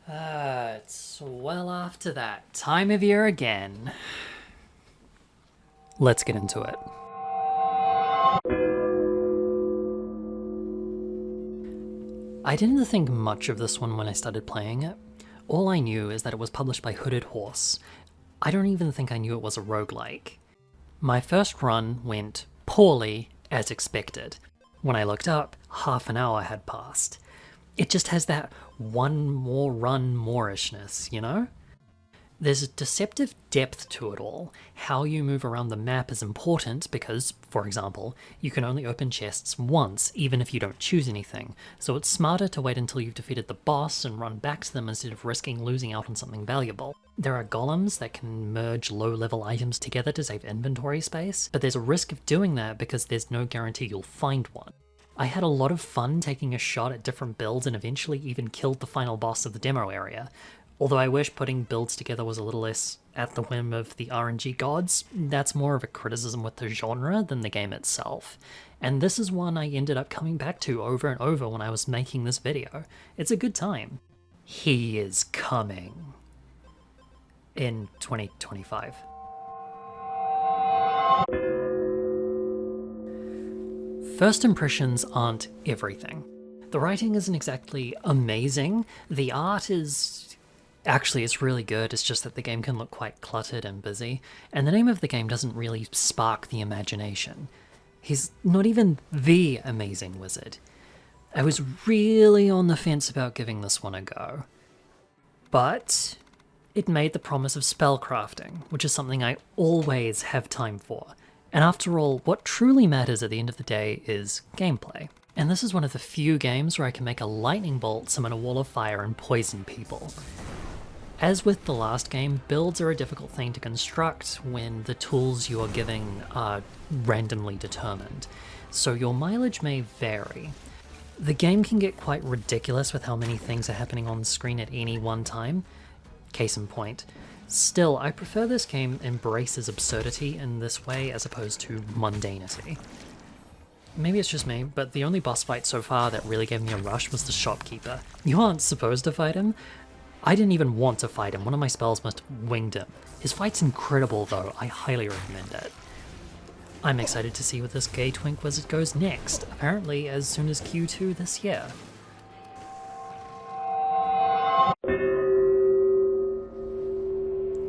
It's well after that time of year again. Let's get into it. I didn't think much of this one when I started playing it. All I knew is that it was published by Hooded Horse. I don't even think I knew it was a roguelike. My first run went poorly, as expected. When I looked up, half an hour had passed. It just has that one more run moorishness, you know? There's a deceptive depth to it all. How you move around the map is important because, for example, you can only open chests once, even if you don't choose anything, so it's smarter to wait until you've defeated the boss and run back to them instead of risking losing out on something valuable. There are golems that can merge low-level items together to save inventory space, but there's a risk of doing that because there's no guarantee you'll find one. I had a lot of fun taking a shot at different builds and eventually even killed the final boss of the demo area. Although I wish putting builds together was a little less at the whim of the RNG gods, that's more of a criticism with the genre than the game itself. And this is one I ended up coming back to over and over when I was making this video. It's a good time. He is coming. In 2025. First impressions aren't everything. The writing isn't exactly amazing. The art is... Actually, it's really good, it's just that the game can look quite cluttered and busy, and the name of the game doesn't really spark the imagination. He's not even the amazing wizard. I was really on the fence about giving this one a go. But it made the promise of spellcrafting, which is something I always have time for. And after all, what truly matters at the end of the day is gameplay. And this is one of the few games where I can make a lightning bolt summon a wall of fire and poison people. As with the last game, builds are a difficult thing to construct when the tools you are giving are randomly determined, so your mileage may vary. The game can get quite ridiculous with how many things are happening on the screen at any one time. Case in point. Still, I prefer this game embraces absurdity in this way as opposed to mundanity. Maybe it's just me, but the only boss fight so far that really gave me a rush was the shopkeeper. You aren't supposed to fight him. I didn't even want to fight him, one of my spells must have winged him. His fight's incredible though, I highly recommend it. I'm excited to see where this gay twink wizard goes next, apparently as soon as Q2 this year.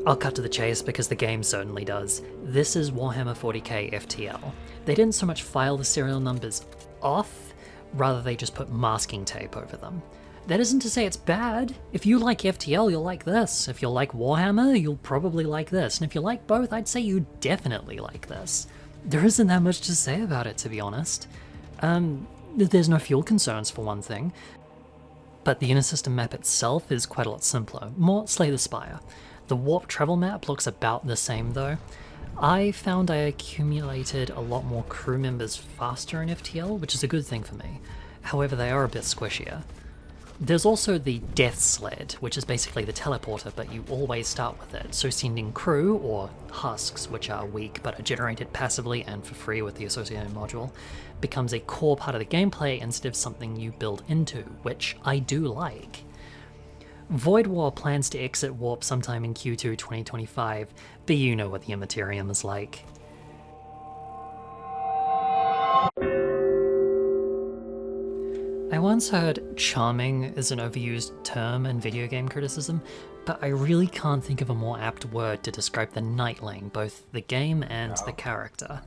I'll cut to the chase because the game certainly does. This is Warhammer 40k FTL. They didn't so much file the serial numbers off, rather they just put masking tape over them. That isn't to say it's bad. If you like FTL, you'll like this. If you like Warhammer, you'll probably like this. And if you like both, I'd say you definitely like this. There isn't that much to say about it, to be honest. There's no fuel concerns for one thing, but the inner system map itself is quite a lot simpler, more Slay the Spire. The warp travel map looks about the same though. I found I accumulated a lot more crew members faster in FTL, which is a good thing for me. However, they are a bit squishier. There's also the Death Sled, which is basically the teleporter, but you always start with it, so sending crew, or husks, which are weak but are generated passively and for free with the associated module, becomes a core part of the gameplay instead of something you build into, which I do like. Void War plans to exit Warp sometime in Q2 2025, but you know what the Immaterium is like. I once heard charming is an overused term in video game criticism, but I really can't think of a more apt word to describe the Knightling, both the game and the character.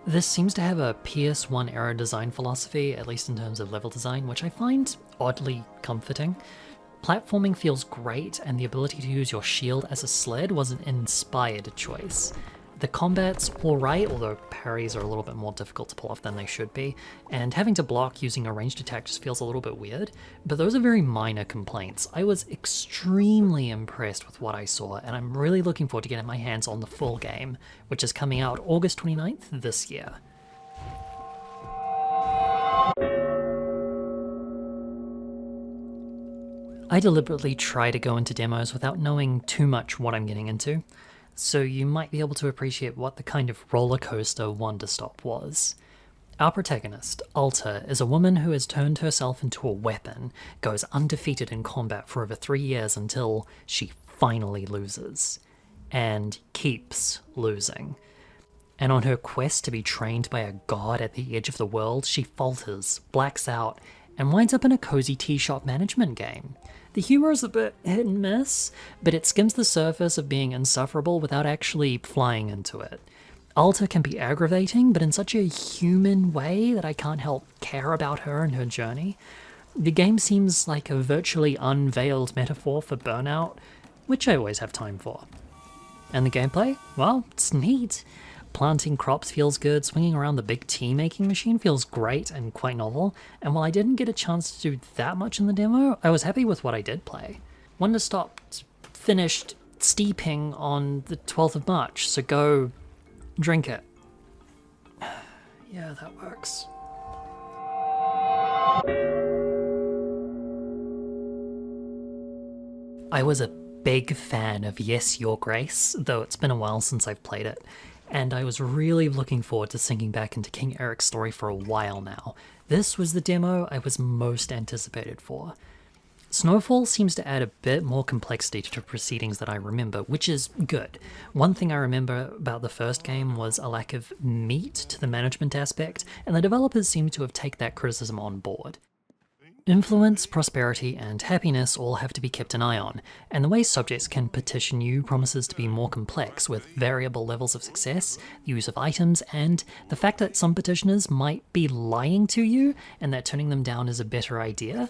This seems to have a PS1 era design philosophy, at least in terms of level design, which I find oddly comforting. Platforming feels great, and the ability to use your shield as a sled was an inspired choice. The combat's alright, although parries are a little bit more difficult to pull off than they should be, and having to block using a ranged attack just feels a little bit weird, but those are very minor complaints. I was extremely impressed with what I saw, and I'm really looking forward to getting my hands on the full game, which is coming out August 29th this year. I deliberately try to go into demos without knowing too much what I'm getting into, so you might be able to appreciate what the kind of roller coaster Wanderstop was. Our protagonist, Alta, is a woman who has turned herself into a weapon, goes undefeated in combat for over 3 years until she finally loses. And keeps losing. And on her quest to be trained by a god at the edge of the world, she falters, blacks out, and winds up in a cozy tea shop management game. The humour is a bit hit and miss, but it skims the surface of being insufferable without actually flying into it. Alta can be aggravating, but in such a human way that I can't help care about her and her journey. The game seems like a virtually unveiled metaphor for burnout, which I always have time for. And the gameplay? Well, it's neat. Planting crops feels good, swinging around the big tea making machine feels great and quite novel, and while I didn't get a chance to do that much in the demo, I was happy with what I did play. Wanderstop finished steeping on the 12th of March, so go drink it. Yeah, that works. I was a big fan of Yes, Your Grace, though it's been a while since I've played it, and I was really looking forward to sinking back into King Eric's story for a while now. This was the demo I was most anticipated for. Snowfall seems to add a bit more complexity to the proceedings that I remember, which is good. One thing I remember about the first game was a lack of meat to the management aspect, and the developers seem to have taken that criticism on board. Influence, prosperity, and happiness all have to be kept an eye on, and the way subjects can petition you promises to be more complex, with variable levels of success, the use of items, and the fact that some petitioners might be lying to you, and that turning them down is a better idea.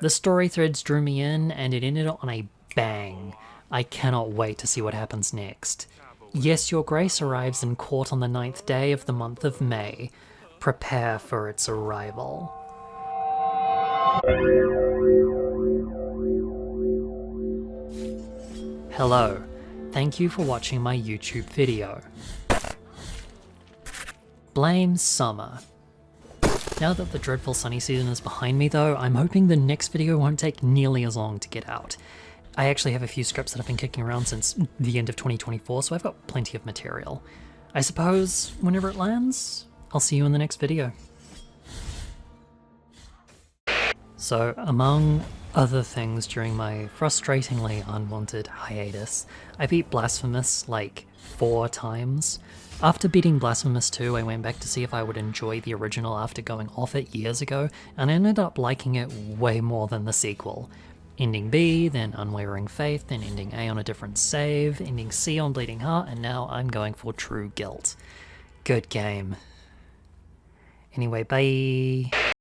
The story threads drew me in, and it ended on a bang. I cannot wait to see what happens next. Yes, Your Grace arrives in court on the 9th day of the month of May. Prepare for its arrival. Hello, thank you for watching my YouTube video. Blame summer. Now that the dreadful sunny season is behind me though, I'm hoping the next video won't take nearly as long to get out. I actually have a few scripts that I've been kicking around since the end of 2024, so I've got plenty of material. I suppose whenever it lands, I'll see you in the next video. So, among other things during my frustratingly unwanted hiatus, I beat Blasphemous like 4 times. After beating Blasphemous 2, I went back to see if I would enjoy the original after going off it years ago, and I ended up liking it way more than the sequel. Ending B, then Unwavering Faith, then ending A on a different save, ending C on Bleeding Heart, and now I'm going for True Guilt. Good game. Anyway, bye.